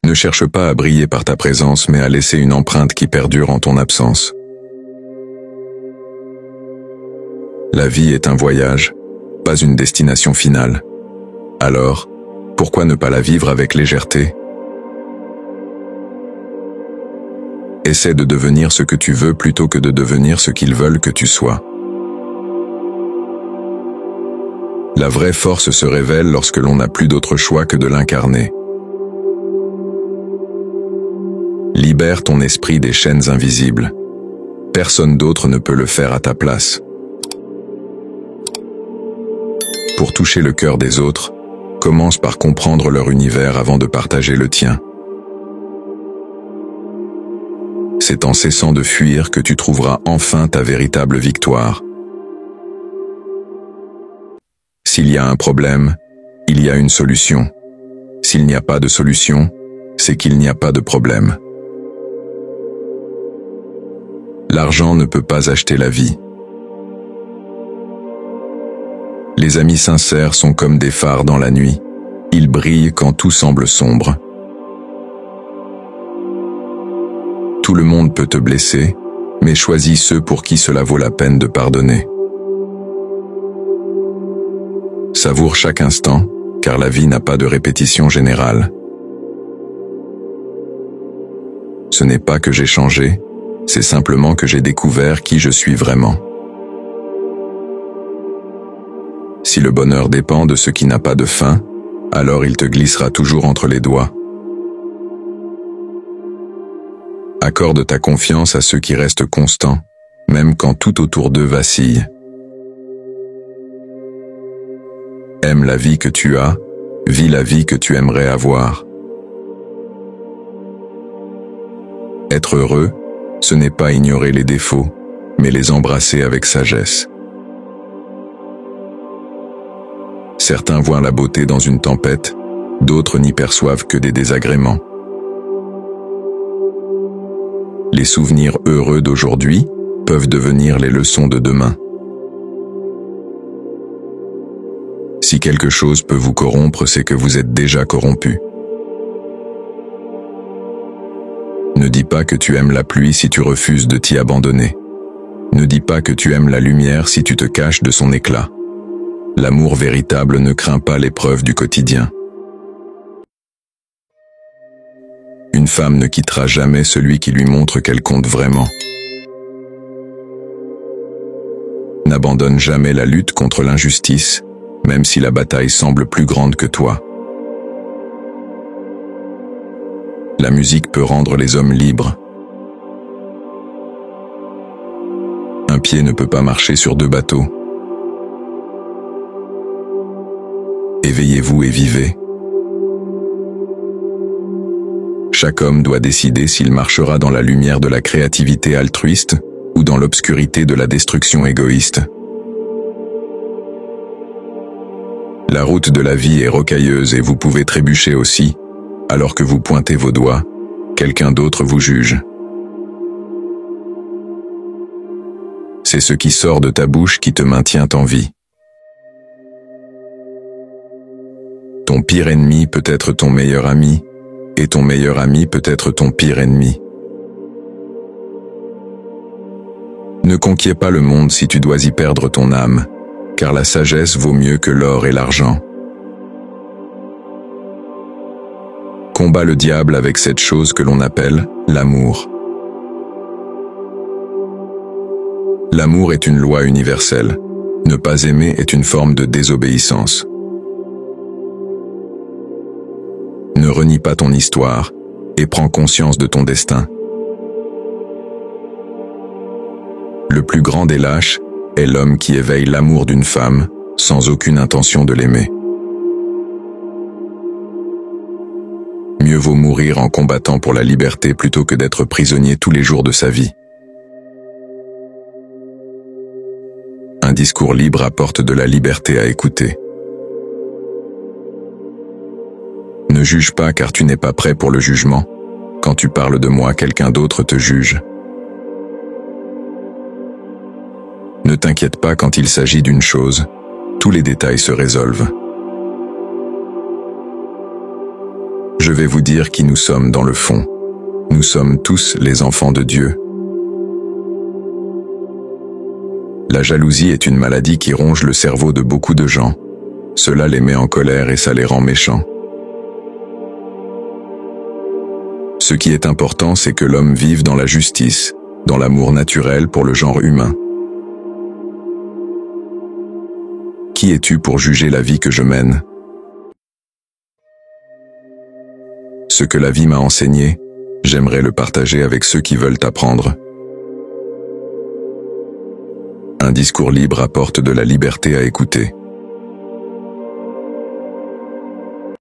Ne cherche pas à briller par ta présence, mais à laisser une empreinte qui perdure en ton absence. La vie est un voyage, pas une destination finale. Alors, pourquoi ne pas la vivre avec légèreté? Essaie de devenir ce que tu veux plutôt que de devenir ce qu'ils veulent que tu sois. La vraie force se révèle lorsque l'on n'a plus d'autre choix que de l'incarner. Libère ton esprit des chaînes invisibles. Personne d'autre ne peut le faire à ta place. Pour toucher le cœur des autres, commence par comprendre leur univers avant de partager le tien. C'est en cessant de fuir que tu trouveras enfin ta véritable victoire. S'il y a un problème, il y a une solution. S'il n'y a pas de solution, c'est qu'il n'y a pas de problème. L'argent ne peut pas acheter la vie. Les amis sincères sont comme des phares dans la nuit. Ils brillent quand tout semble sombre. Tout le monde peut te blesser, mais choisis ceux pour qui cela vaut la peine de pardonner. Savoure chaque instant, car la vie n'a pas de répétition générale. Ce n'est pas que j'ai changé, c'est simplement que j'ai découvert qui je suis vraiment. Si le bonheur dépend de ce qui n'a pas de fin, alors il te glissera toujours entre les doigts. Accorde ta confiance à ceux qui restent constants, même quand tout autour d'eux vacille. Aime la vie que tu as, vis la vie que tu aimerais avoir. Être heureux, ce n'est pas ignorer les défauts, mais les embrasser avec sagesse. Certains voient la beauté dans une tempête, d'autres n'y perçoivent que des désagréments. Les souvenirs heureux d'aujourd'hui peuvent devenir les leçons de demain. Si quelque chose peut vous corrompre, c'est que vous êtes déjà corrompu. Ne dis pas que tu aimes la pluie si tu refuses de t'y abandonner. Ne dis pas que tu aimes la lumière si tu te caches de son éclat. L'amour véritable ne craint pas l'épreuve du quotidien. Une femme ne quittera jamais celui qui lui montre qu'elle compte vraiment. N'abandonne jamais la lutte contre l'injustice, même si la bataille semble plus grande que toi. La musique peut rendre les hommes libres. Un pied ne peut pas marcher sur deux bateaux. Éveillez-vous et vivez. Chaque homme doit décider s'il marchera dans la lumière de la créativité altruiste ou dans l'obscurité de la destruction égoïste. La route de la vie est rocailleuse et vous pouvez trébucher aussi. Alors que vous pointez vos doigts, quelqu'un d'autre vous juge. C'est ce qui sort de ta bouche qui te maintient en vie. Ton pire ennemi peut être ton meilleur ami, et ton meilleur ami peut être ton pire ennemi. Ne conquiers pas le monde si tu dois y perdre ton âme, car la sagesse vaut mieux que l'or et l'argent. Combat le diable avec cette chose que l'on appelle l'amour. L'amour est une loi universelle. Ne pas aimer est une forme de désobéissance. Ne renie pas ton histoire et prends conscience de ton destin. Le plus grand des lâches est l'homme qui éveille l'amour d'une femme sans aucune intention de l'aimer. Mieux vaut mourir en combattant pour la liberté plutôt que d'être prisonnier tous les jours de sa vie. Un discours libre apporte de la liberté à écouter. Ne juge pas car tu n'es pas prêt pour le jugement. Quand tu parles de moi, quelqu'un d'autre te juge. Ne t'inquiète pas quand il s'agit d'une chose, tous les détails se résolvent. Je vais vous dire qui nous sommes dans le fond. Nous sommes tous les enfants de Dieu. La jalousie est une maladie qui ronge le cerveau de beaucoup de gens. Cela les met en colère et ça les rend méchants. Ce qui est important, c'est que l'homme vive dans la justice, dans l'amour naturel pour le genre humain. Qui es-tu pour juger la vie que je mène? Ce que la vie m'a enseigné, j'aimerais le partager avec ceux qui veulent apprendre. Un discours libre apporte de la liberté à écouter.